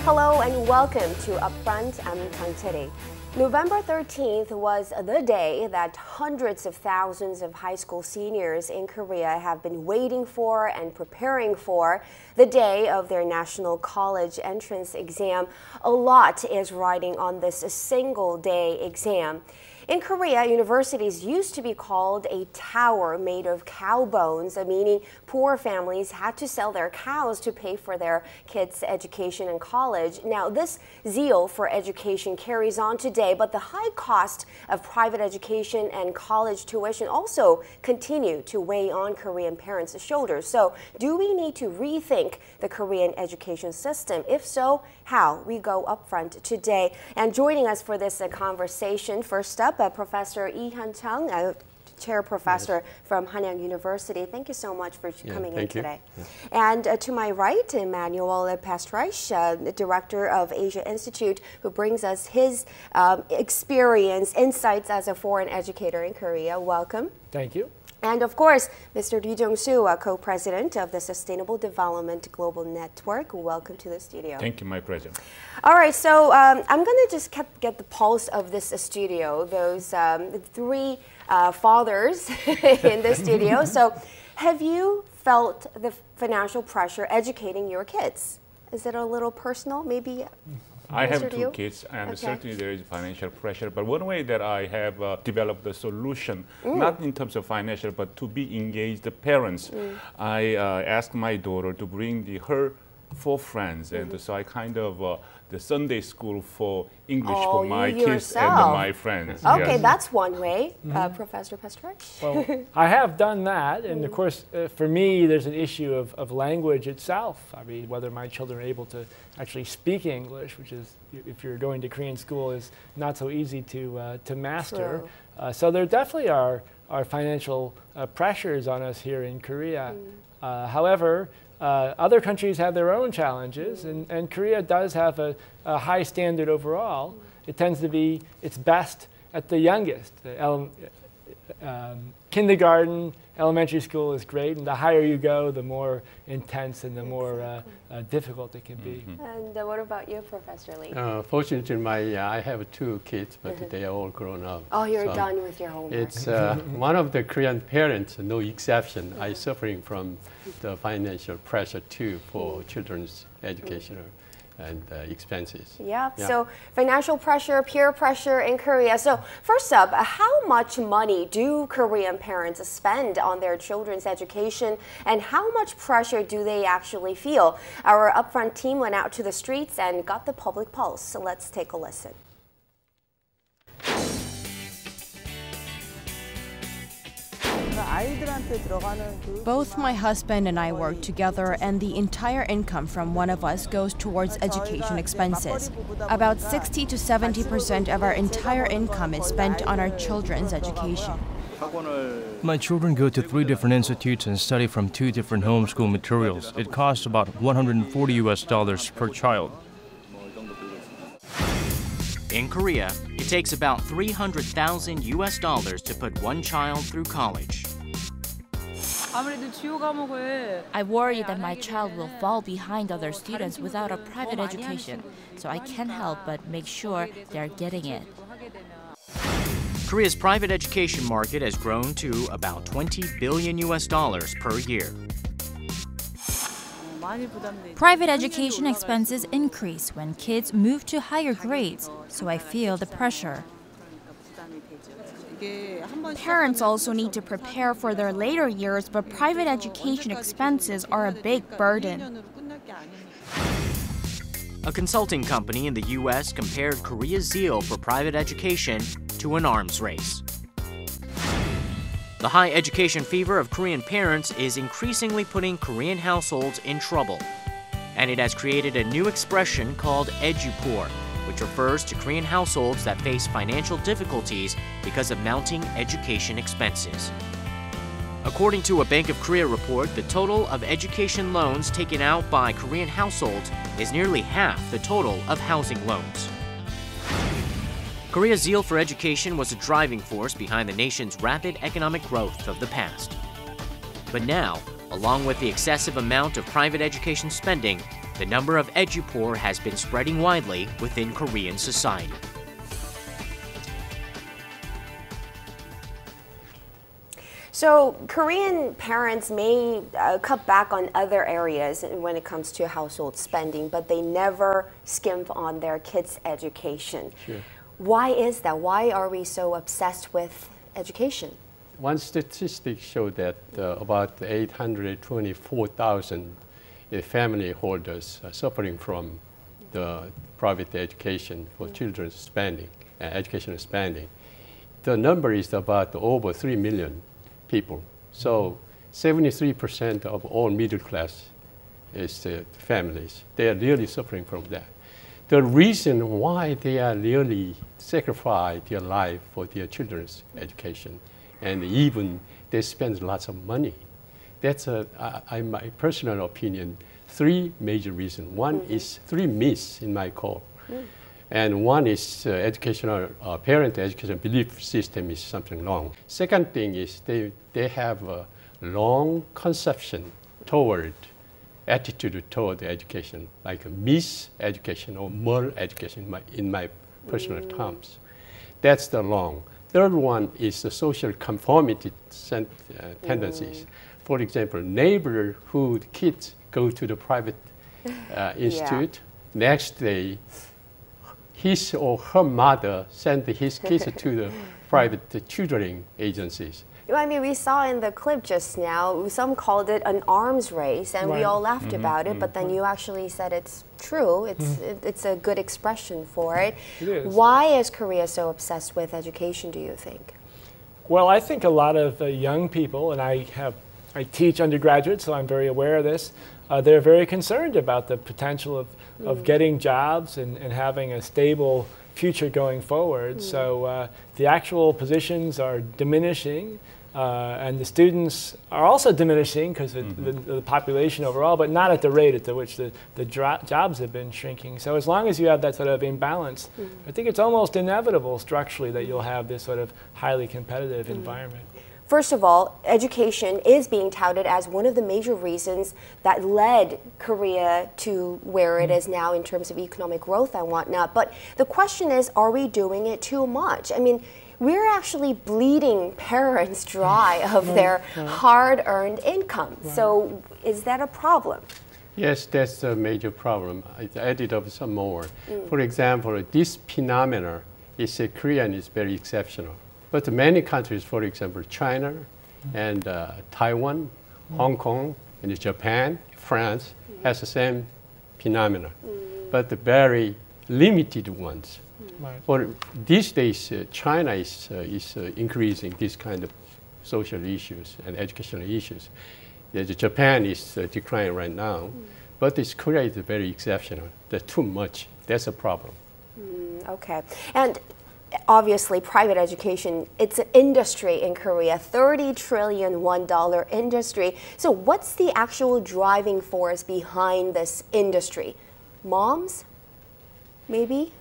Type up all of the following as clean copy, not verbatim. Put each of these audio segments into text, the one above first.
Hello and welcome to Upfront. I'm Kang. November 13th was the day that hundreds of thousands of high school seniors in Korea have been waiting for and preparing for, the day of their national college entrance exam. A lot is riding on this single-day exam. In Korea, universities used to be called a tower made of cow bones, meaning poor families had to sell their cows to pay for their kids' education in college. Now, this zeal for education carries on today, but the high cost of private education and college tuition also continue to weigh on Korean parents' shoulders. So, do we need to rethink the Korean education system? If so, how? We go up front today. And joining us for this conversation, first up, Professor Lee Hyun-chung, Chair Professor from Hanyang University. Thank you so much for coming in today. And to my right, Emmanuel Pastreich, Director of Asia Institute, who brings us his experience, insights as a foreign educator in Korea. Welcome. Thank you. And of course, Mr. Lee Jong-soo, co-president of the Sustainable Development Global Network. Welcome to the studio. Thank you, my pleasure. All right, so I'm going to just get the pulse of this studio, those three fathers in the studio. So have you felt the financial pressure educating your kids? Is it a little personal, maybe? I have two kids, and certainly there is financial pressure. But one way that I have developed a solution, not in terms of financial, but to be engaged parents, I asked my daughter to bring her 4 friends, and so I kind of the Sunday school for English for my kids and my friends. Okay, yes. that's one way, Professor Pastreich. Well, I have done that, and of course, for me, there's an issue of language itself. I mean, whether my children are able to actually speak English, which is, if you're going to Korean school, is not so easy to master. So there definitely are financial pressures on us here in Korea. However, other countries have their own challenges, and Korea does have a high standard overall. It tends to be its best at the youngest. Kindergarten, elementary school is great, and the higher you go, the more intense and the more difficult it can be. And what about you, Professor Lee? Fortunately, I have 2 kids, but they are all grown up. Oh, you're done with your homework. It's one of the Korean parents, no exception, are suffering from the financial pressure too for children's educational and expenses. Yeah, so financial pressure, peer pressure in Korea. So first up, how much money do Korean parents spend on their children's education, and how much pressure do they actually feel? Our Upfront team went out to the streets and got the public pulse. So let's take a listen. Both my husband and I work together, and the entire income from one of us goes towards education expenses. About 60 to 70% of our entire income is spent on our children's education. My children go to 3 different institutes and study from 2 different homeschool materials. It costs about $140 per child. In Korea, it takes about $300,000 to put one child through college. I worry that my child will fall behind other students without a private education, so I can't help but make sure they're getting it. Korea's private education market has grown to about $20 billion per year. Private education expenses increase when kids move to higher grades, so I feel the pressure. Parents also need to prepare for their later years, but private education expenses are a big burden. A consulting company in the U.S. compared Korea's zeal for private education to an arms race. The high education fever of Korean parents is increasingly putting Korean households in trouble, and it has created a new expression called Edyupoor, which refers to Korean households that face financial difficulties because of mounting education expenses. According to a Bank of Korea report, the total of education loans taken out by Korean households is nearly half the total of housing loans. Korea's zeal for education was a driving force behind the nation's rapid economic growth of the past. But now, along with the excessive amount of private education spending, the number of edu-poor has been spreading widely within Korean society. So Korean parents may cut back on other areas when it comes to household spending, but they never skimp on their kids' education. Sure. Why is that? Why are we so obsessed with education? One statistic showed that about 824,000 family holders are suffering from the private education for children's spending, educational spending. The number is about over 3 million people. So 73% of all middle class is families. They are really suffering from that. The reason why they are really sacrifice their life for their children's education, and even they spend lots of money. That's in my personal opinion, 3 major reasons. One is 3 myths in my call. And one is parent education belief system is something wrong. Second thing is they have a long conception attitude toward education, like a miseducation or moral education in my personal terms. That's the wrong. Third one is the social conformity tendencies. For example, neighborhood kids go to the private institute. Next day, his or her mother sent his kids to the private tutoring agencies. I mean, we saw in the clip just now, some called it an arms race, and we all laughed about it, but then you actually said it's true. It's a good expression for it. It is. Why is Korea so obsessed with education, do you think? Well, I think a lot of young people, and I teach undergraduates, so I'm very aware of this, they're very concerned about the potential of getting jobs and having a stable future going forward. So the actual positions are diminishing, and the students are also diminishing because the population overall, but not at the rate at which the jobs have been shrinking. So as long as you have that sort of imbalance, I think it's almost inevitable structurally that you'll have this sort of highly competitive environment. First of all, education is being touted as one of the major reasons that led Korea to where it is now in terms of economic growth and whatnot. But the question is, are we doing it too much? I mean, we're actually bleeding parents dry of their hard-earned income. So is that a problem? Yes, that's a major problem. I added up some more. For example, this phenomenon is Korean is very exceptional. But many countries, for example, China and Taiwan, Hong Kong, and Japan, France, has the same phenomenon, but the very limited ones. For these days, China is increasing this kind of social issues and educational issues. Japan is declining right now, but Korea is very exceptional. That's too much. That's a problem. Okay. And obviously, private education, it's an industry in Korea, $30 trillion $1 industry. So what's the actual driving force behind this industry? Moms? Maybe?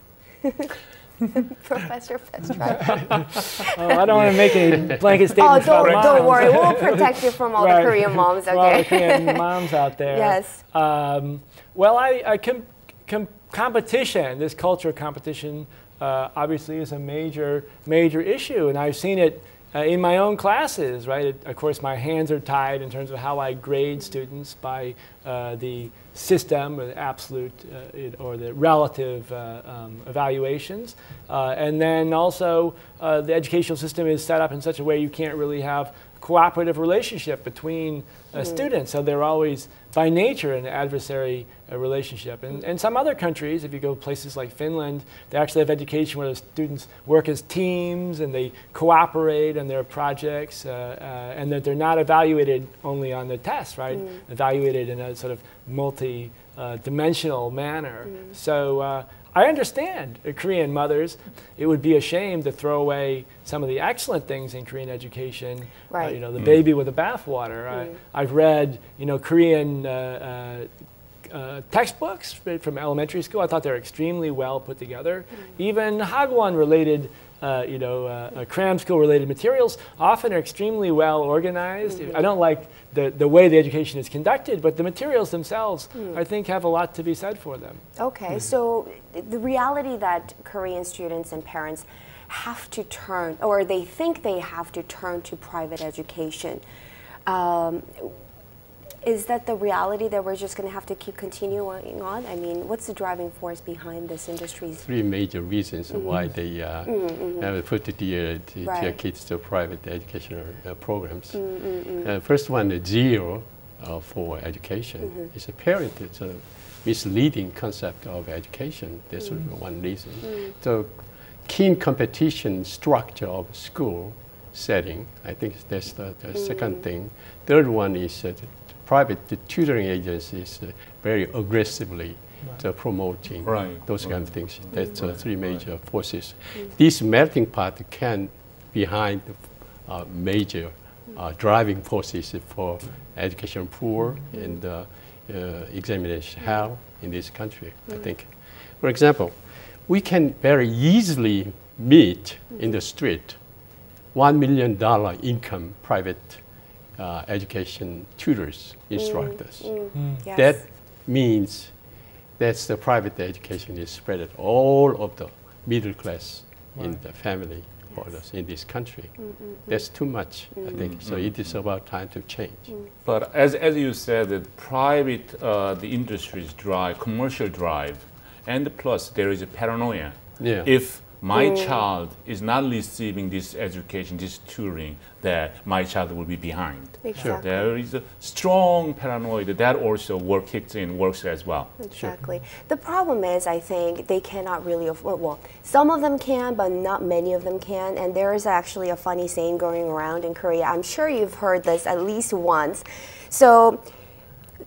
Professor Pestrad. I don't want to make any blanket statements about moms. Don't worry, we'll protect you from all the Korean moms, okay? All the Korean moms out there. Yes. Well, competition, this culture of competition, obviously is a major issue, and I've seen it in my own classes, right? Of course, my hands are tied in terms of how I grade students by the system, or the absolute or the relative evaluations. And then also, the educational system is set up in such a way you can't really have cooperative relationship between students. So they're always, by nature, an adversary relationship. And some other countries, if you go places like Finland, they actually have education where the students work as teams and they cooperate on their projects, and that they're not evaluated only on the tests, right? Evaluated in a sort of multi-dimensional manner. So I understand Korean mothers. It would be a shame to throw away some of the excellent things in Korean education. Right. You know, the baby with the bathwater. I've read, Korean textbooks from elementary school. I thought they were extremely well put together. Even Hagwon-related cram school-related materials often are extremely well organized. I don't like the way the education is conducted, but the materials themselves, I think, have a lot to be said for them. Okay, so the reality that Korean students and parents have to turn, or they think they have to turn to private education. Is that the reality that we're just going to have to keep continuing on? I mean, what's the driving force behind this industry? Three major reasons why they have put their kids to private educational programs. First one, the zero for education. It's apparent it's a misleading concept of education. That's one reason. The keen competition structure of school setting, I think that's the second thing. Third one is private tutoring agencies very aggressively promoting those kind of things. That's three major forces. This melting pot can behind major driving forces for education poor and examination hell in this country, I think. For example, we can very easily meet in the street $1 million income private education tutors, instructors. Yes. That means that the private education is spread at all of the middle class in the family orders in this country. That's too much, I think. So it is about time to change. But as you said, the private, the industry's drive, commercial drive, and plus there is a paranoia. If my child is not receiving this education, this tutoring, that my child will be behind. Exactly. There is a strong paranoia that also works as well. Exactly. The problem is, I think, they cannot really afford, well, some of them can, but not many of them can. And there is actually a funny saying going around in Korea. I'm sure you've heard this at least once. So,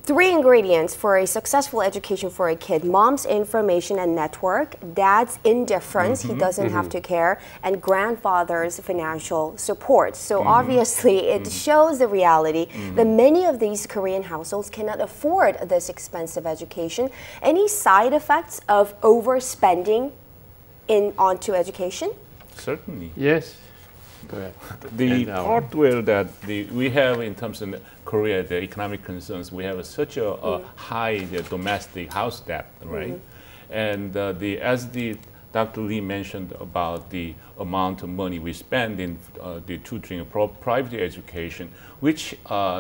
3 ingredients for a successful education for a kid: mom's information and network, dad's indifference, he doesn't have to care, and grandfather's financial support. So obviously it shows the reality that many of these Korean households cannot afford this expensive education. Any side effects of overspending onto education? Certainly. Yes. Go ahead. The part where that we have in terms of Korea, the economic concerns, we have such a high domestic house debt, right? And as Dr. Lee mentioned about the amount of money we spend in the tutoring of private education, which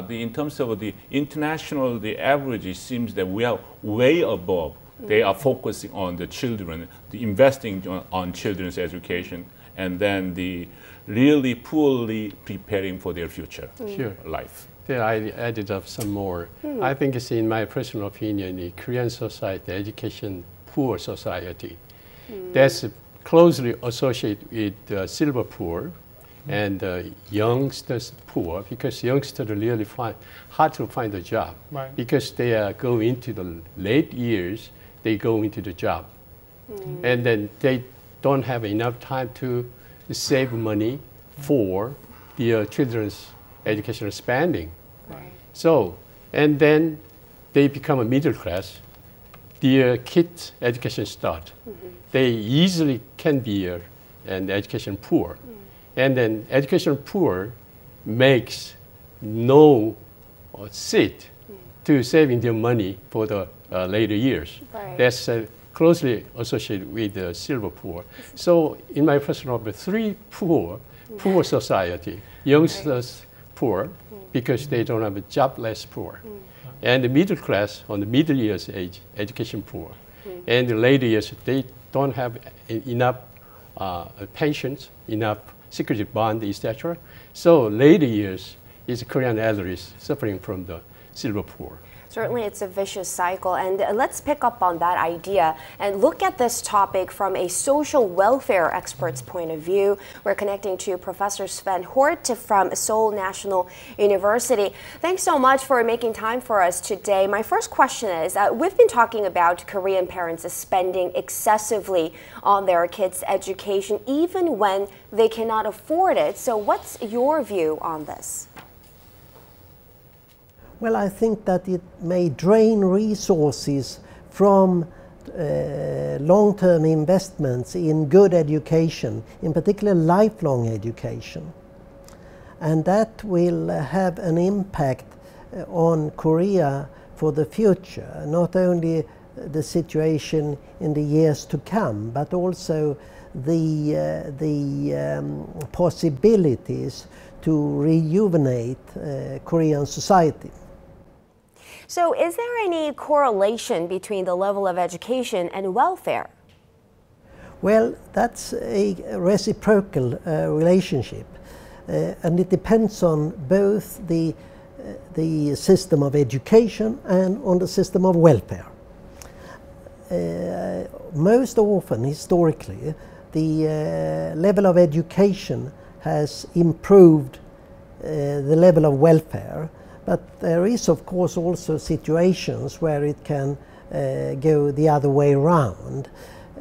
in terms of the international, the average seems that we are way above. They are focusing on the children, the investing on children's education, and then the really poorly preparing for their future life. Yeah, I added up some more. I think it's, in my personal opinion, the Korean society, education poor society, that's closely associated with silver poor and youngsters poor, because youngsters really hard to find a job because they go into the late years, they go into the job. And then they don't have enough time to save money for their children's educational spending. So, and then they become a middle class, their kids' education start. They easily can be an education poor. And then education poor makes no seat to saving their money for the later years. That's closely associated with the silver poor. So in my personal opinion, 3 poor society, youngsters poor because they don't have a jobless poor, and the middle class on the middle years age, education poor, and the later years they don't have enough pensions, enough security bond, etc. So later years is Korean elders suffering from the silver poor. Certainly, it's a vicious cycle, and let's pick up on that idea and look at this topic from a social welfare expert's point of view. We're connecting to Professor Sven Hort from Seoul National University. Thanks so much for making time for us today. My first question is, we've been talking about Korean parents spending excessively on their kids' education, even when they cannot afford it. So what's your view on this? Well, I think that it may drain resources from long-term investments in good education, in particular lifelong education. And that will have an impact on Korea for the future, not only the situation in the years to come, but also the possibilities to rejuvenate Korean society. So is there any correlation between the level of education and welfare? Well, that's a reciprocal relationship, and it depends on both the system of education and on the system of welfare. Most often, historically, the level of education has improved the level of welfare, but there is, of course, also situations where it can go the other way around.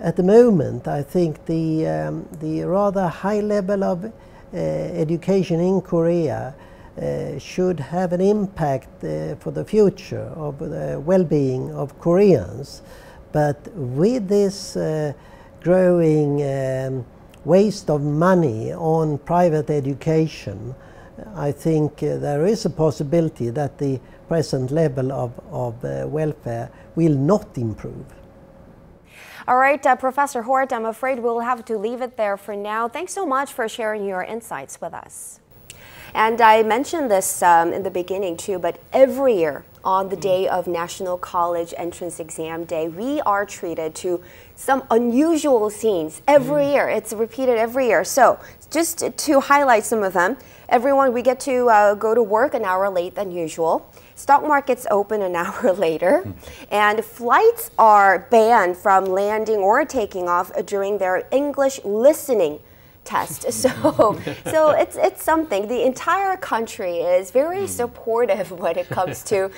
At the moment, I think the rather high level of education in Korea should have an impact for the future of the well-being of Koreans. But with this growing waste of money on private education, I think there is a possibility that the present level of welfare will not improve. All right, Professor Hort, I'm afraid we'll have to leave it there for now. Thanks so much for sharing your insights with us. And I mentioned this in the beginning too, but every year on the day of National College Entrance Exam Day, we are treated to some unusual scenes every year. It's repeated every year. So just to highlight some of them, we get to go to work an hour late than usual. Stock markets open an hour later, and flights are banned from landing or taking off during their English listening test. So it's something. The entire country is very supportive when it comes to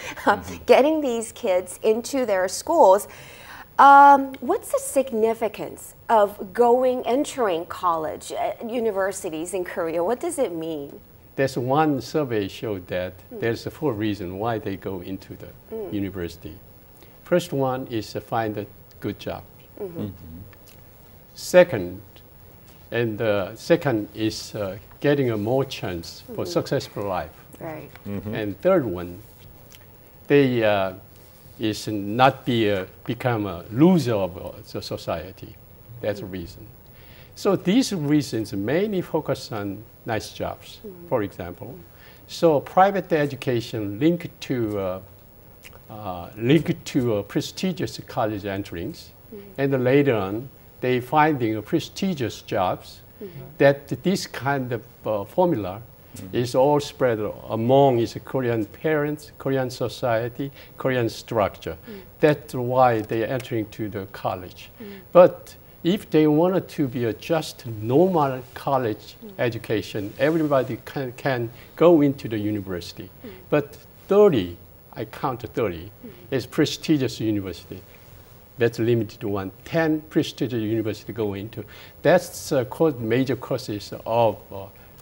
getting these kids into their schools. What's the significance of entering college, universities in Korea? What does it mean? There's one survey showed that there's 4 reasons why they go into the university. First one is to find a good job. Second is getting a more chance for successful life. Right. And third one, they is not become a loser of the society. That's a reason. So these reasons mainly focus on nice jobs, for example. So private education linked to prestigious college entrings, and later on they finding prestigious jobs. That this kind of formula is all spread among its Korean parents, Korean society, Korean structure. That's why they're entering to the college. But if they wanted to be a just normal college education, everybody can go into the university. But 30, I count 30, is prestigious university. That's limited to 10 prestigious university go into. That's major courses of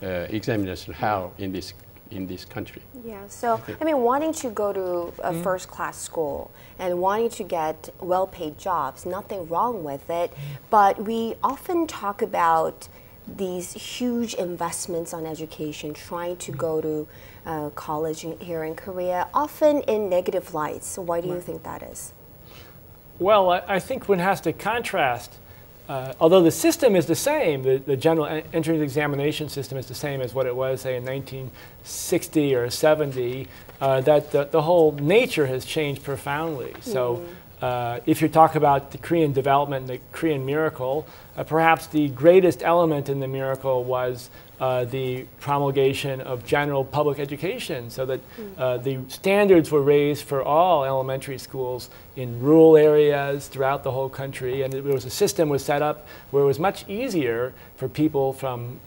examination held in this country. Yeah, so I mean, wanting to go to a first-class school and wanting to get well-paid jobs, nothing wrong with it, but we often talk about these huge investments on education, trying to go to college here in Korea, often in negative lights. So why do you think that is? Well, I think one has to contrast. Although the system is the same, the general entrance examination system is the same as what it was, say, in 1960 or 70, that the whole nature has changed profoundly. So if you talk about the Korean development, the Korean miracle, perhaps the greatest element in the miracle was the promulgation of general public education, so that the standards were raised for all elementary schools in rural areas throughout the whole country, and a system was set up where it was much easier for people from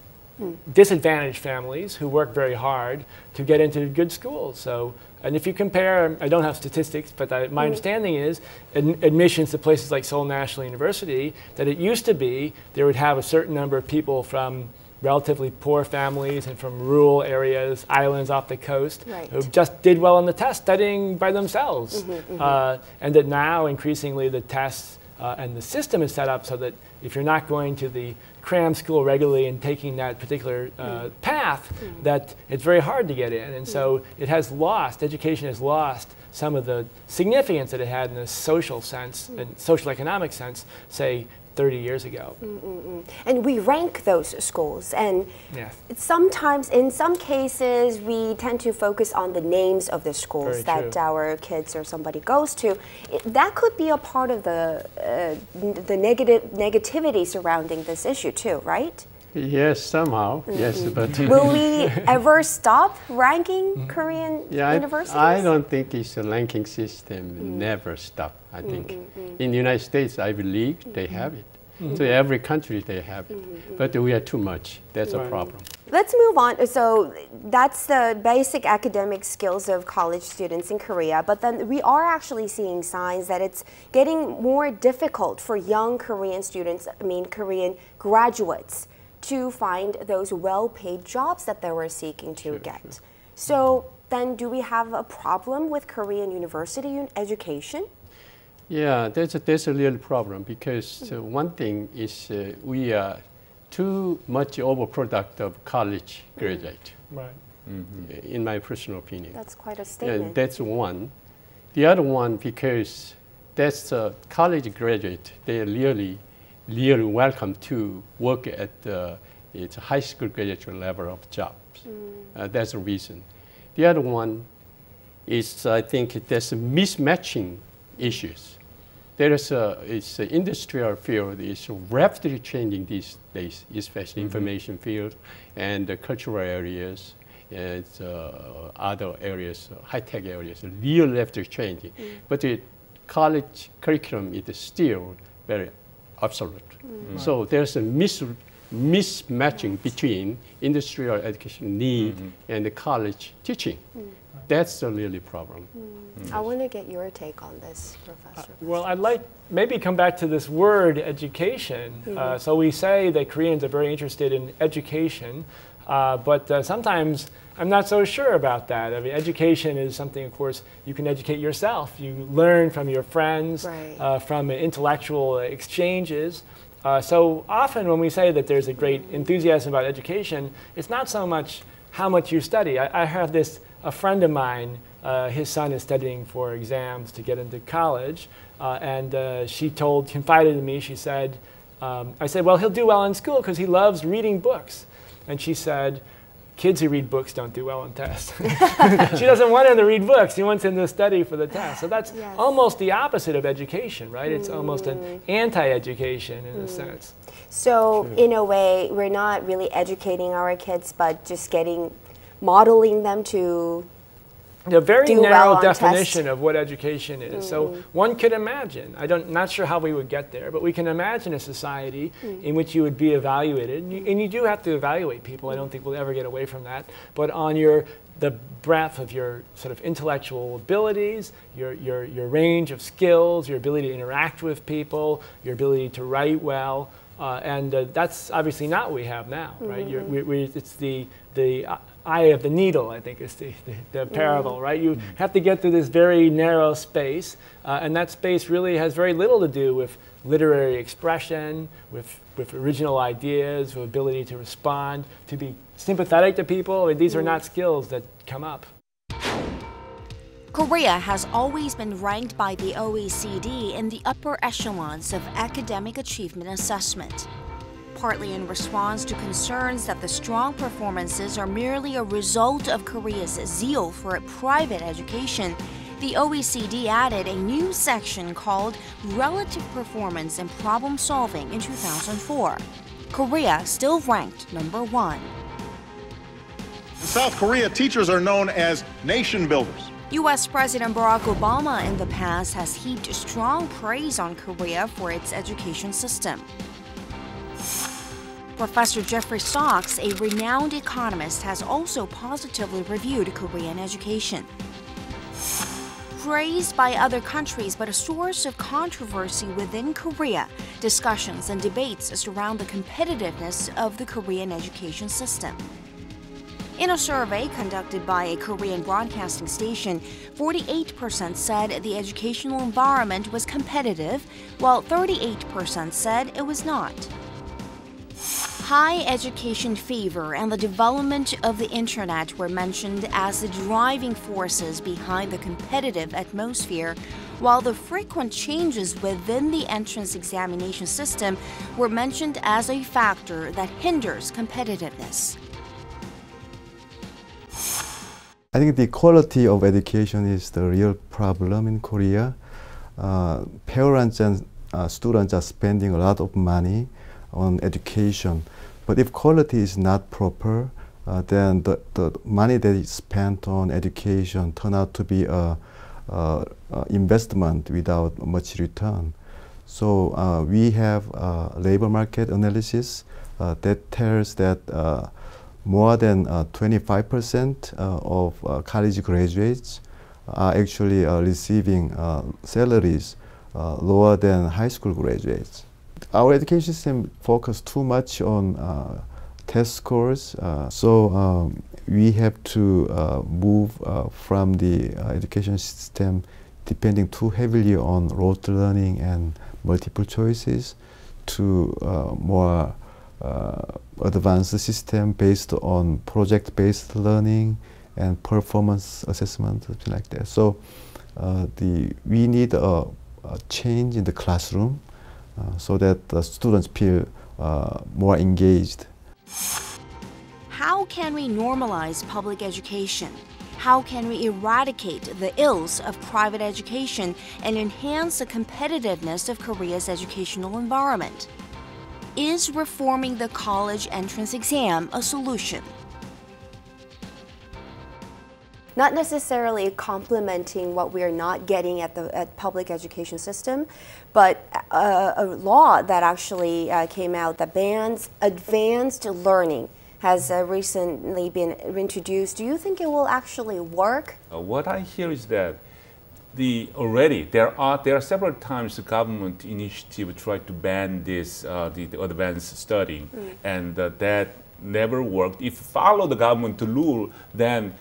disadvantaged families who work very hard to get into good schools. So, and if you compare, I don't have statistics, but my understanding is admissions to places like Seoul National University, that it used to be they would have a certain number of people from relatively poor families and from rural areas, islands off the coast, who just did well on the test, studying by themselves. And that now, increasingly, the tests and the system is set up so that if you're not going to the cram school regularly and taking that particular path, that it's very hard to get in. And so it has lost, education has lost some of the significance that it had in the social sense and social economic sense, say, 30 years ago. And we rank those schools, and yes. sometimes, in some cases, we tend to focus on the names of the schools that our kids or somebody goes to. That could be a part of the negativity surrounding this issue too, right? Yes, somehow, yes, but... Will we ever stop ranking Korean universities? I don't think it's a ranking system, never stop, I think. In the United States, I believe they have it. So every country they have it, but we are too much, that's a problem. Let's move on. So that's the basic academic skills of college students in Korea, but then we are actually seeing signs that it's getting more difficult for young Korean students, Korean graduates, to find those well-paid jobs that they were seeking to get. So then do we have a problem with Korean university education? Yeah, that's a real problem because one thing is we are too much overproduct of college graduate. Right. In my personal opinion. That's quite a statement. Yeah, that's one. The other one, because that's a college graduate, they are really welcome to work at it's a high school graduate level of jobs. That's a reason. The other one is, I think, there's mismatching issues. There is it's an industrial field is rapidly changing these days, especially information field and the cultural areas and other areas, high-tech areas, real rapidly changing. But the college curriculum is still very obsolete. So there's a mismatching between industrial education need and the college teaching. That's the really problem. I want to get your take on this, Professor. Well, I'd like maybe come back to this word education. So we say that Koreans are very interested in education, but sometimes I'm not so sure about that. I mean, education is something, of course, you can educate yourself. You learn from your friends, from intellectual exchanges. So often when we say that there's a great enthusiasm about education, it's not so much how much you study. I have a friend of mine, his son is studying for exams to get into college, and she confided in me, she said, I said, well, he'll do well in school because he loves reading books. And she said, kids who read books don't do well on tests. She doesn't want him to read books, she wants him to study for the test. So that's almost the opposite of education, right? It's almost an anti-education in a sense. So in a way, we're not really educating our kids, but just modeling them to a very do narrow well definition of what education is. So one could imagine, not sure how we would get there, but we can imagine a society in which you would be evaluated, and you do have to evaluate people. I don't think we'll ever get away from that. But on the breadth of your sort of intellectual abilities, your range of skills, your ability to interact with people, your ability to write well, and that's obviously not what we have now, right? It's the eye of the needle, I think is the parable, right? You have to get through this very narrow space, and that space really has very little to do with literary expression, with original ideas, with ability to respond, to be sympathetic to people. I mean, these are not skills that come up. Korea has always been ranked by the OECD in the upper echelons of academic achievement assessment. Partly in response to concerns that the strong performances are merely a result of Korea's zeal for private education, the OECD added a new section called Relative Performance and Problem Solving in 2004. Korea still ranked number 1. In South Korea, teachers are known as nation builders. U.S. President Barack Obama in the past has heaped strong praise on Korea for its education system. Professor Jeffrey Sachs, a renowned economist, has also positively reviewed Korean education. Praised by other countries but a source of controversy within Korea, discussions and debates surround the competitiveness of the Korean education system. In a survey conducted by a Korean broadcasting station, 48% said the educational environment was competitive, while 38% said it was not. High education fever and the development of the internet were mentioned as the driving forces behind the competitive atmosphere, while the frequent changes within the entrance examination system were mentioned as a factor that hinders competitiveness. I think the quality of education is the real problem in Korea. Parents and students are spending a lot of money on education. But if quality is not proper, then the money that is spent on education turn out to be a investment without much return. So we have labor market analysis that tells that more than 25% of college graduates are actually receiving salaries lower than high school graduates. Our education system focuses too much on test scores, so we have to move from the education system depending too heavily on rote learning and multiple choices to more advanced system based on project-based learning and performance assessment, something like that. So we need a change in the classroom so that the students feel more engaged. How can we normalize public education? How can we eradicate the ills of private education and enhance the competitiveness of Korea's educational environment? Is reforming the college entrance exam a solution? Not necessarily complementing what we're not getting at the public education system, but a law that actually came out that bans advanced learning has recently been introduced. Do you think it will actually work? What I hear is that there are several times the government initiative tried to ban this the advanced studying, and that never worked. If you follow the government rule, then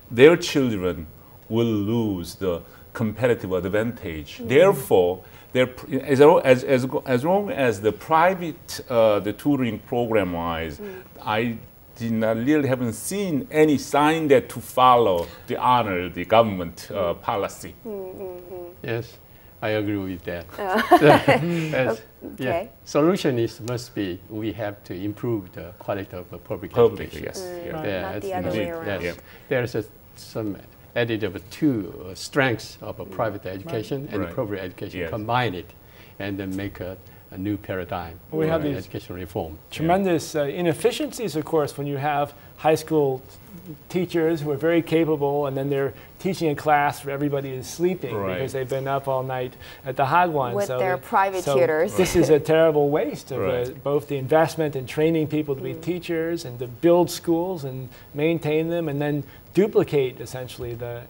their children will lose the competitive advantage. Therefore, as long as the private the tutoring program wise, I haven't seen any sign that to follow the government policy. Yes, I agree with that. Okay. Solution must be we have to improve the quality of the public education. Yes. Not the other way around. Yes. There's some added of two strengths of a private education and public education. Combine it and then make a new paradigm we have these education reform. Tremendous inefficiencies, of course, when you have high school teachers who are very capable and then they're teaching a class where everybody is sleeping because they've been up all night at the Hagwon. With their private tutors. This is a terrible waste of both the investment in training people to be teachers and to build schools and maintain them and then duplicate essentially the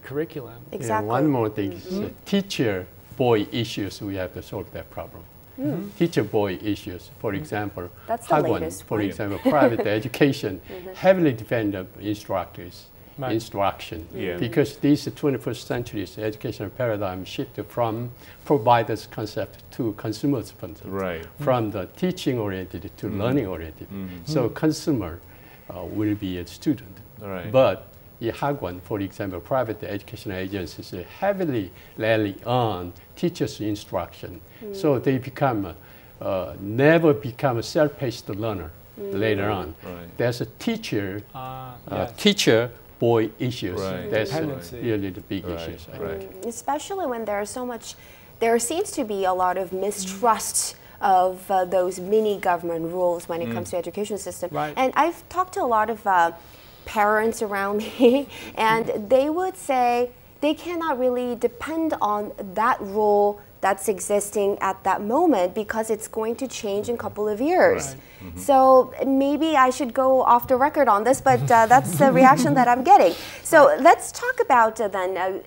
curriculum. Exactly. One more thing is teacher boy issues, we have to solve that problem. Teacher boy issues, for example, that's the latest for example, private education heavily depend on instructors, instruction, because this 21st century's educational paradigm shifted from providers concept to consumers concept, from the teaching oriented to learning oriented. So consumer will be a student, but in Hagwon, for example, private educational agencies heavily rely on teachers' instruction. So they never become a self-paced learner later on. There's a teacher boy issues. That's really the big issues. Especially when there seems to be a lot of mistrust of those mini government rules when it comes to education system. And I've talked to a lot of parents around me, and they would say they cannot really depend on that rule that's existing at that moment because it's going to change in a couple of years. So maybe I should go off the record on this, but that's the reaction that I'm getting. So let's talk about then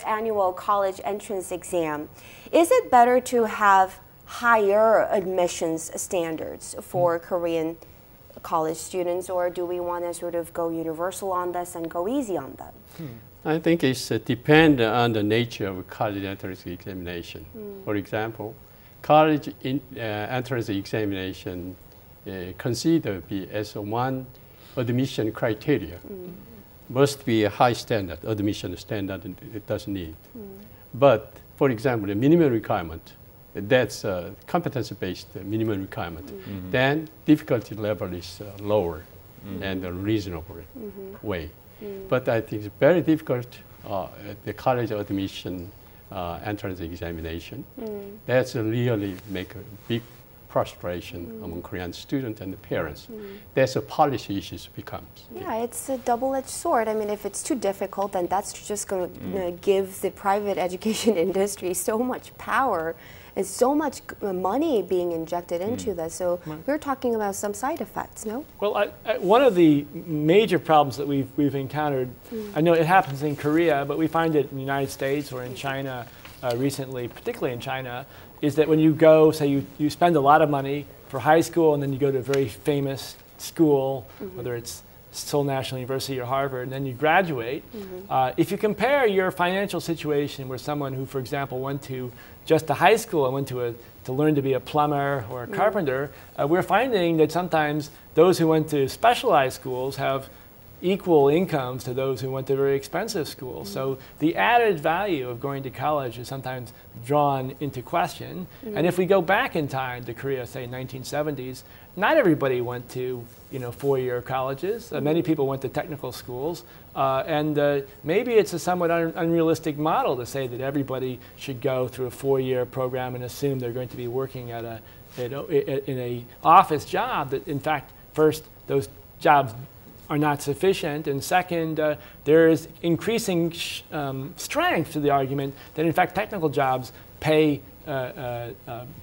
annual college entrance exam. Is it better to have higher admissions standards for Korean college students, or do we want to sort of go universal on this and go easy on them? I think it's depend on the nature of college entrance examination. For example, college entrance examination considered be as one admission criteria. Must be a high standard, admission standard it does need. But for example, the minimum requirement, that's a competence-based minimum requirement, then difficulty level is lower and a reasonable way. But I think it's very difficult, the college admission entrance examination. That's really make a big frustration among Korean students and the parents. That's a policy issue becomes. Yeah, it's a double-edged sword. I mean, if it's too difficult, then that's just going to give the private education industry so much power and so much money being injected into this. So we're talking about some side effects, no? Well, one of the major problems that we've encountered, I know it happens in Korea, but we find it in the United States or in China recently, particularly in China, is that when you go, say you spend a lot of money for high school and then you go to a very famous school, whether it's Seoul National University or Harvard, and then you graduate, if you compare your financial situation with someone who, for example, went to just a high school and went to learn to be a plumber or a carpenter, we're finding that sometimes those who went to specialized schools have equal incomes to those who went to very expensive schools. So the added value of going to college is sometimes drawn into question. And if we go back in time to Korea, say 1970s, not everybody went to four-year colleges. Many people went to technical schools. And maybe it's a somewhat unrealistic model to say that everybody should go through a four-year program and assume they're going to be working at in a office job. That in fact, first, those jobs are not sufficient, and second, there is increasing strength to the argument that in fact technical jobs pay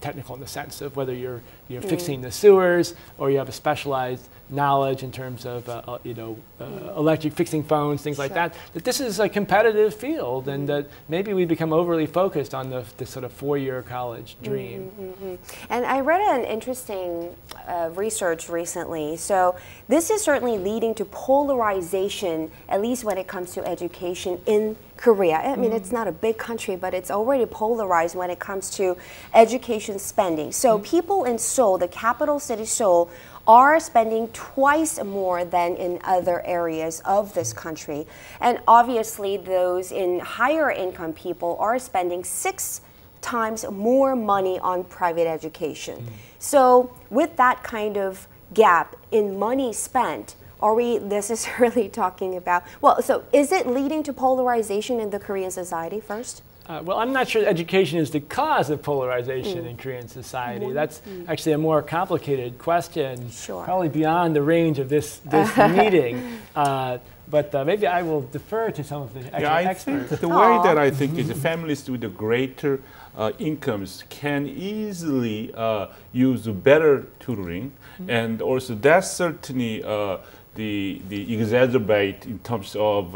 technical in the sense of whether you're fixing the sewers or you have a specialized knowledge in terms of electric fixing phones, things like that. That this is a competitive field, and that maybe we become overly focused on the sort of four-year college dream. And I read an interesting research recently. So this is certainly leading to polarization, at least when it comes to education in Korea. I mean, it's not a big country, but it's already polarized when it comes to education spending. So people in Seoul, the capital city Seoul, are spending twice more than in other areas of this country. And obviously those in higher income people are spending 6 times more money on private education. So with that kind of gap in money spent, are we necessarily talking about, well, so is it leading to polarization in the Korean society first? Well, I'm not sure education is the cause of polarization in Korean society. That's actually a more complicated question, probably beyond the range of this meeting. But maybe I will defer to some of the experts. The way that I think is families with the greater incomes can easily use better tutoring, and also that's certainly the exacerbate in terms of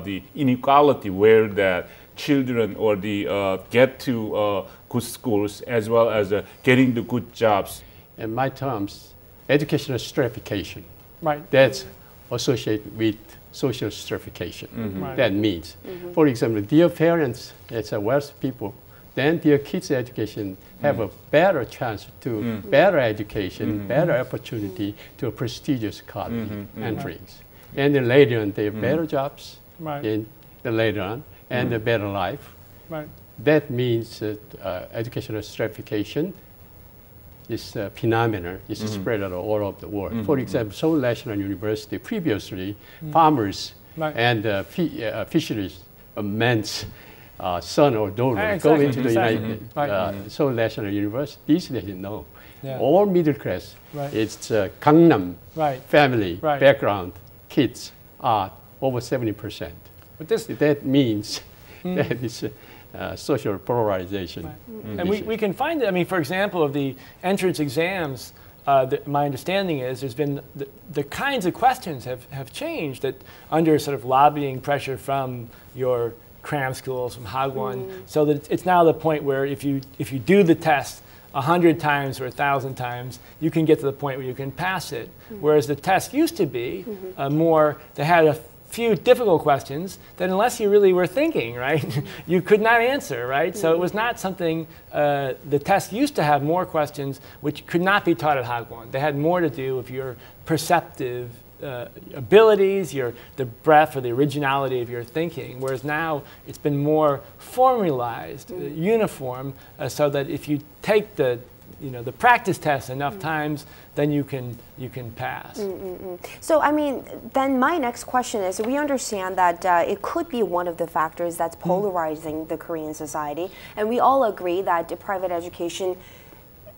the inequality where that children or the get to good schools as well as getting the good jobs. In my terms, educational stratification. That's associated with social stratification. That means, for example, their parents, as wealthy people, then their kids' education have a better chance to better education, better opportunity to a prestigious college entrance. And then later on, they have better jobs, and then later on, and a better life. That means that educational stratification is a phenomenon. It's spread out all over the world. For example, Seoul National University previously, farmers and fisheries men's son or daughter go into the United Seoul National University. These days, no. All middle class. It's Gangnam family background kids are over 70%. But that means that it's social polarization. And we can find it, I mean, for example, of the entrance exams, my understanding is there's been the kinds of questions have changed that under sort of lobbying pressure from your cram schools, from Hagwon, so that it's now the point where if you do the test 100 times or 1,000 times, you can get to the point where you can pass it. Whereas the test used to be more, they had a few difficult questions that unless you really were thinking, right, you could not answer, right? So it was not something, the test used to have more questions which could not be taught at Hagwon. They had more to do with your perceptive abilities, the breadth or the originality of your thinking, whereas now it's been more formalized, uniform, so that if you take the practice test enough times, then you can pass. So, I mean, then my next question is, we understand that it could be one of the factors that's polarizing the Korean society, and we all agree that private education,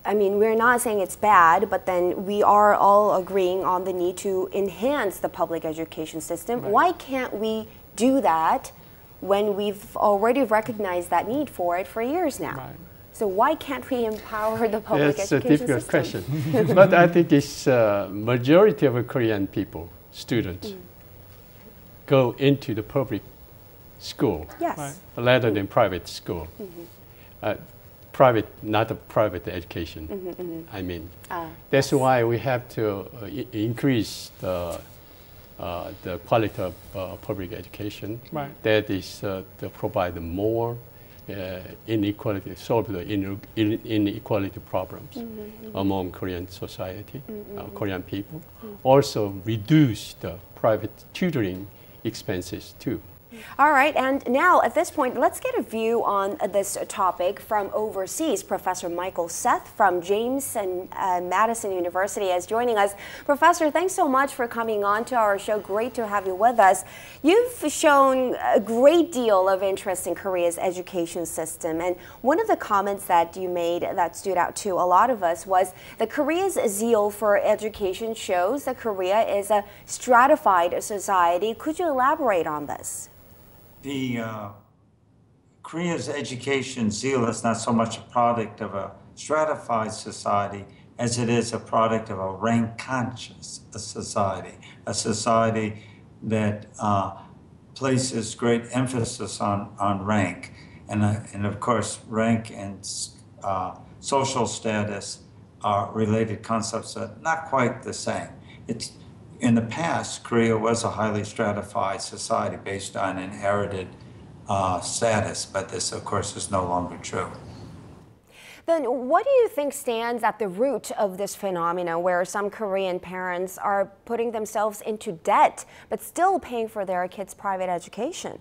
I mean, we're not saying it's bad, but then we are all agreeing on the need to enhance the public education system. Right. Why can't we do that when we've already recognized that need for it for years now? Right. So why can't we empower the public education system? It's a difficult question. But I think it's majority of Korean people, students, go into the public school rather than private school. Private, not a private education. I mean, that's why we have to increase the quality of public education. Right. That is to provide more inequality, solve the inequality problems among Korean society, Korean people. Also reduce the private tutoring expenses too. All right, and now at this point, let's get a view on this topic from overseas. Professor Michael Seth from James and Madison University is joining us. Professor, thanks so much for coming on to our show. Great to have you with us. You've shown a great deal of interest in Korea's education system, and one of the comments that you made that stood out to a lot of us was that Korea's zeal for education shows that Korea is a stratified society. Could you elaborate on this? Korea's education zeal is not so much a product of a stratified society as it is a product of a rank-conscious society, a society that places great emphasis on rank. And of course, rank and social status are related concepts that are not quite the same. In the past, Korea was a highly stratified society based on inherited status, but this, of course, is no longer true. Then what do you think stands at the root of this phenomenon where some Korean parents are putting themselves into debt but still paying for their kids' private education?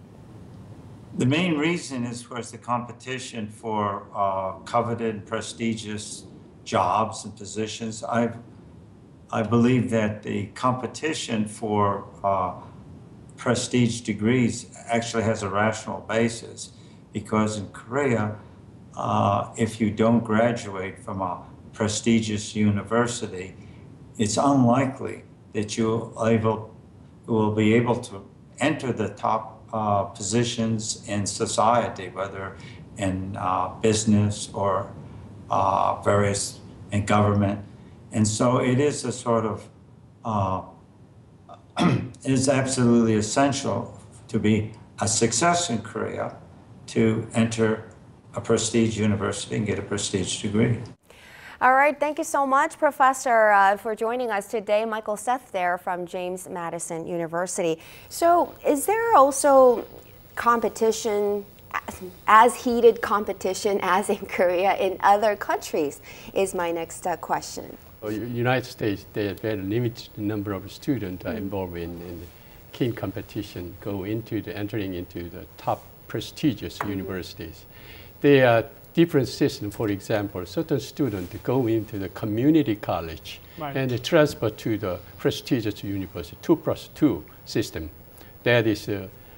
The main reason is, of course, the competition for coveted, prestigious jobs and positions. I believe that the competition for prestige degrees actually has a rational basis, because in Korea, if you don't graduate from a prestigious university, it's unlikely that you will be able to enter the top positions in society, whether in business or various in government. And so it is a sort of, it is absolutely essential to be a success in Korea to enter a prestige university and get a prestige degree. All right, thank you so much, Professor, for joining us today. Michael Seth there from James Madison University. So is there also competition, as heated competition as in Korea in other countries, is my next question. United States, they have very limited number of students involved in keen competition, entering into the top prestigious universities. There are different systems. For example, certain students go into the community college and they transfer to the prestigious university, 2+2 system. That is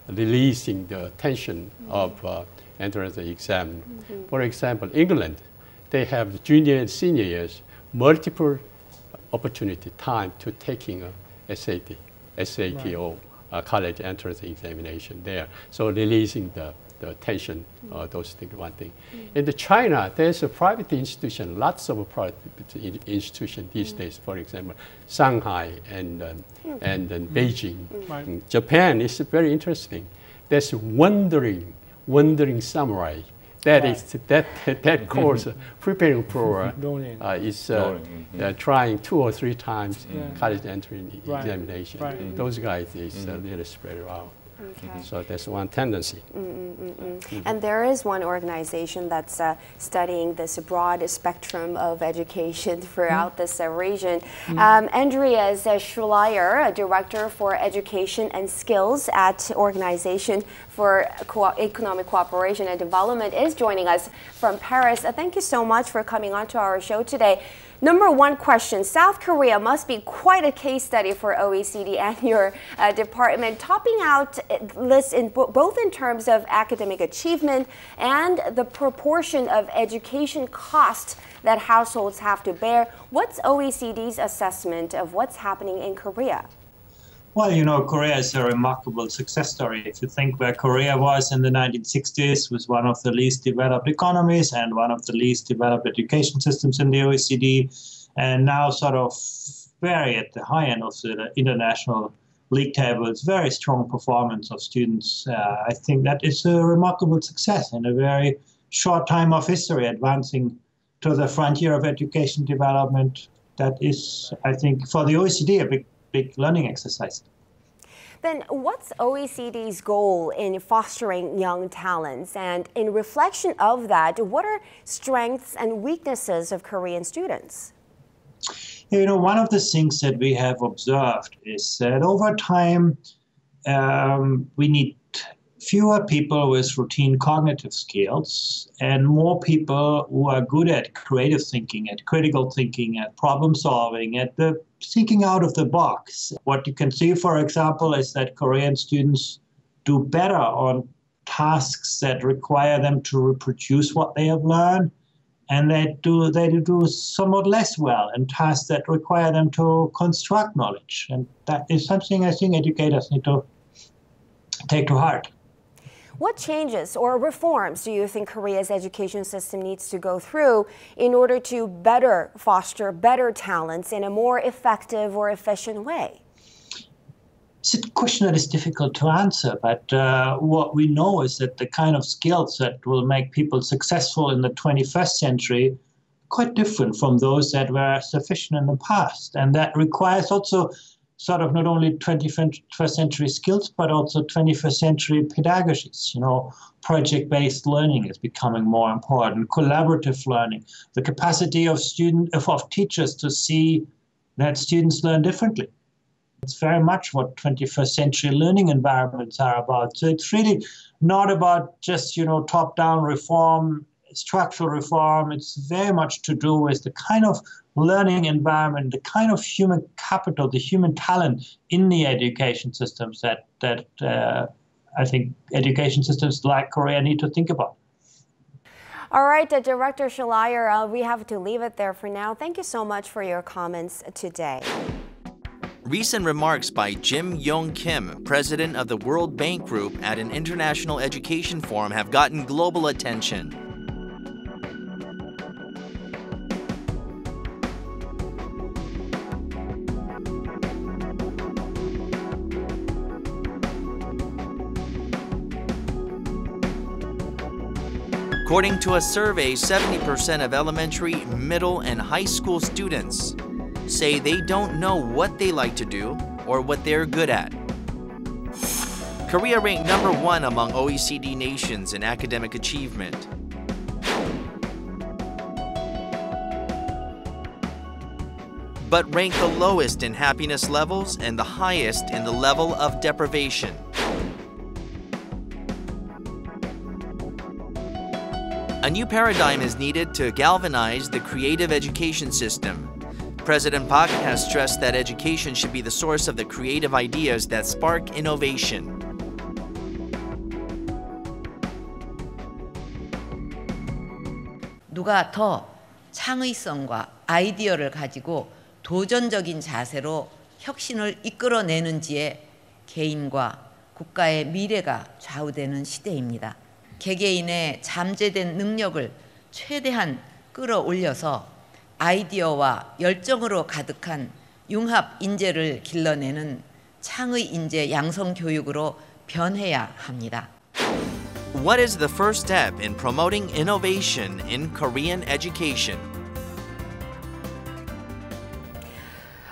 releasing the tension of entrance exam. For example, England, they have the junior and senior years, multiple opportunity time to taking a SAT or college entrance examination there. So releasing the tension, those things, one thing. In China, there's a private institution, lots of private institutions these days, for example, Shanghai and Beijing. In Japan is very interesting. There's wandering samurai that course preparing for is trying 2 or 3 times college entry examination. Those guys is really spread out. Okay. So that's one tendency. And there is one organization that's studying this broad spectrum of education throughout this region. Andreas Schleier, Director for Education and Skills at Organization for Economic Cooperation and Development, is joining us from Paris. Thank you so much for coming on to our show today. Number one question, South Korea must be quite a case study for OECD and your department, topping out lists in both in terms of academic achievement and the proportion of education costs that households have to bear. What's OECD's assessment of what's happening in Korea? Well, you know, Korea is a remarkable success story. If you think where Korea was in the 1960s, was one of the least developed economies and one of the least developed education systems in the OECD, and now sort of very at the high end of the international league tables, very strong performance of students. I think that is a remarkable success in a very short time of history, advancing to the frontier of education development. That is, I think, for the OECD, a big learning exercise. Then what's OECD's goal in fostering young talents? And in reflection of that, what are strengths and weaknesses of Korean students? You know, one of the things that we have observed is that over time, we need fewer people with routine cognitive skills and more people who are good at creative thinking, at critical thinking, at problem solving, at the thinking out of the box. What you can see, for example, is that Korean students do better on tasks that require them to reproduce what they have learned, and they do somewhat less well in tasks that require them to construct knowledge. And that is something I think educators need to take to heart. What changes or reforms do you think Korea's education system needs to go through in order to better foster better talents in a more effective or efficient way? It's a question that is difficult to answer, but what we know is that the kind of skills that will make people successful in the 21st century are quite different from those that were sufficient in the past. And that requires also sort of not only 21st century skills, but also 21st century pedagogies. You know, project-based learning is becoming more important, collaborative learning, the capacity of teachers to see that students learn differently. It's very much what 21st century learning environments are about. So it's really not about just, you know, top-down reform, structural reform. It's very much to do with the kind of learning environment, the kind of human capital, the human talent in the education systems that I think education systems like Korea need to think about. All right, Director Schleier, we have to leave it there for now. Thank you so much for your comments today. Recent remarks by Jim Yong Kim, president of the World Bank Group at an international education forum, have gotten global attention. According to a survey, 70% of elementary, middle, and high school students say they don't know what they like to do or what they're good at. Korea ranked #1 among OECD nations in academic achievement. But ranked the lowest in happiness levels and the highest in the level of deprivation. A new paradigm is needed to galvanize the creative education system. President Park has stressed that education should be the source of the creative ideas that spark innovation. 누가 더 창의성과 아이디어를 가지고 도전적인 자세로 혁신을 이끌어내는지에 개인과 국가의 미래가 좌우되는 시대입니다. 개개인의 잠재된 능력을 최대한 끌어올려서 아이디어와 열정으로 가득한 융합 인재를 길러내는 창의 인재 양성 교육으로 변해야 합니다. What is the first step in promoting innovation in Korean education?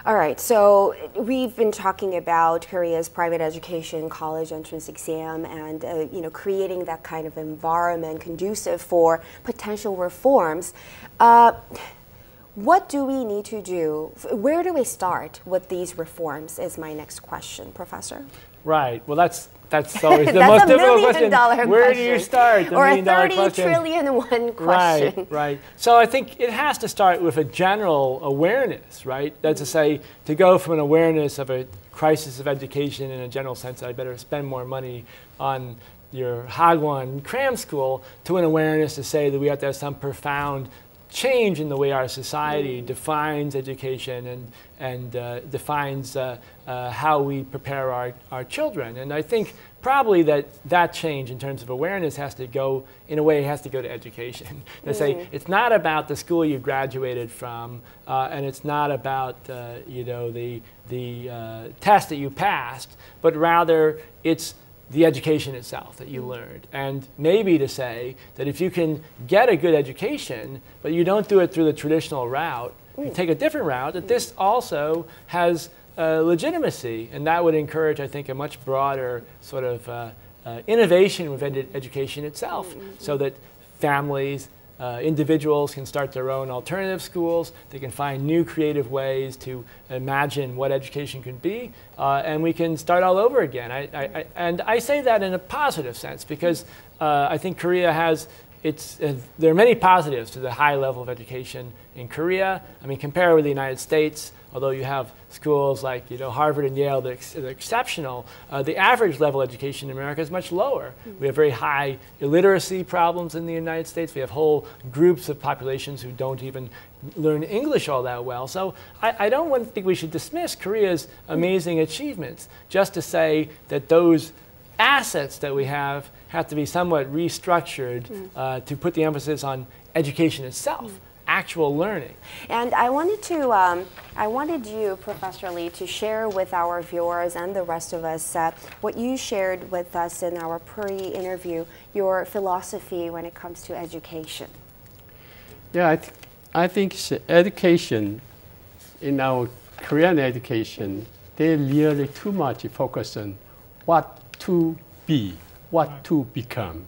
All right, so we've been talking about Korea's private education college entrance exam and creating that kind of environment conducive for potential reforms. What do we need to do? Where do we start with these reforms is my next question, Professor. Right, well that's always the most difficult question. Where do you start? Or a 30 trillion won question. Right. So I think it has to start with a general awareness, right? That's to say, to go from an awareness of a crisis of education in a general sense, I better spend more money on your Hagwon cram school, to an awareness to say that we have to have some profound change in the way our society defines education and defines how we prepare our children. And I think probably that change in terms of awareness has to go, in a way, has to go to education. To say it's not about the school you graduated from, and it's not about the test that you passed, but rather it's the education itself that you learned. And maybe to say that if you can get a good education, but you don't do it through the traditional route, you take a different route, that this also has legitimacy. And that would encourage, I think, a much broader sort of innovation within education itself, so that families, individuals can start their own alternative schools. They can find new creative ways to imagine what education can be, and we can start all over again. And I say that in a positive sense, because I think Korea has there are many positives to the high level of education in Korea. I mean, compare with the United States, although you have schools like Harvard and Yale that are exceptional, the average level education in America is much lower. We have very high illiteracy problems in the United States. We have whole groups of populations who don't even learn English all that well. So I don't think we should dismiss Korea's amazing achievements, just to say that those assets that we have to be somewhat restructured to put the emphasis on education itself. Actual learning. And I wanted you, Professor Lee, to share with our viewers and the rest of us what you shared with us in our pre-interview, your philosophy when it comes to education. Yeah, I think education, in our Korean education, they really too much focus on what to be, what to become.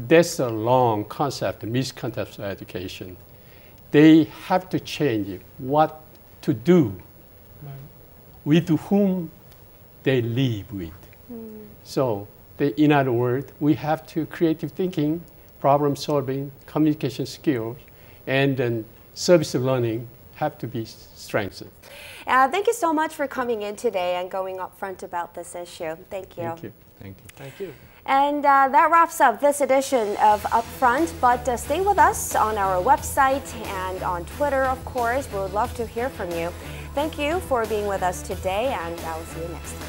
That's a long concept, misconception of education. They have to change what to do, with whom they live with. So, in other words, we have to creative thinking, problem solving, communication skills, and then service learning have to be strengthened. Thank you so much for coming in today and going up front about this issue. Thank you. Thank you. Thank you. Thank you. And that wraps up this edition of Upfront, but stay with us on our website and on Twitter, of course. We would love to hear from you. Thank you for being with us today, and I will see you next time.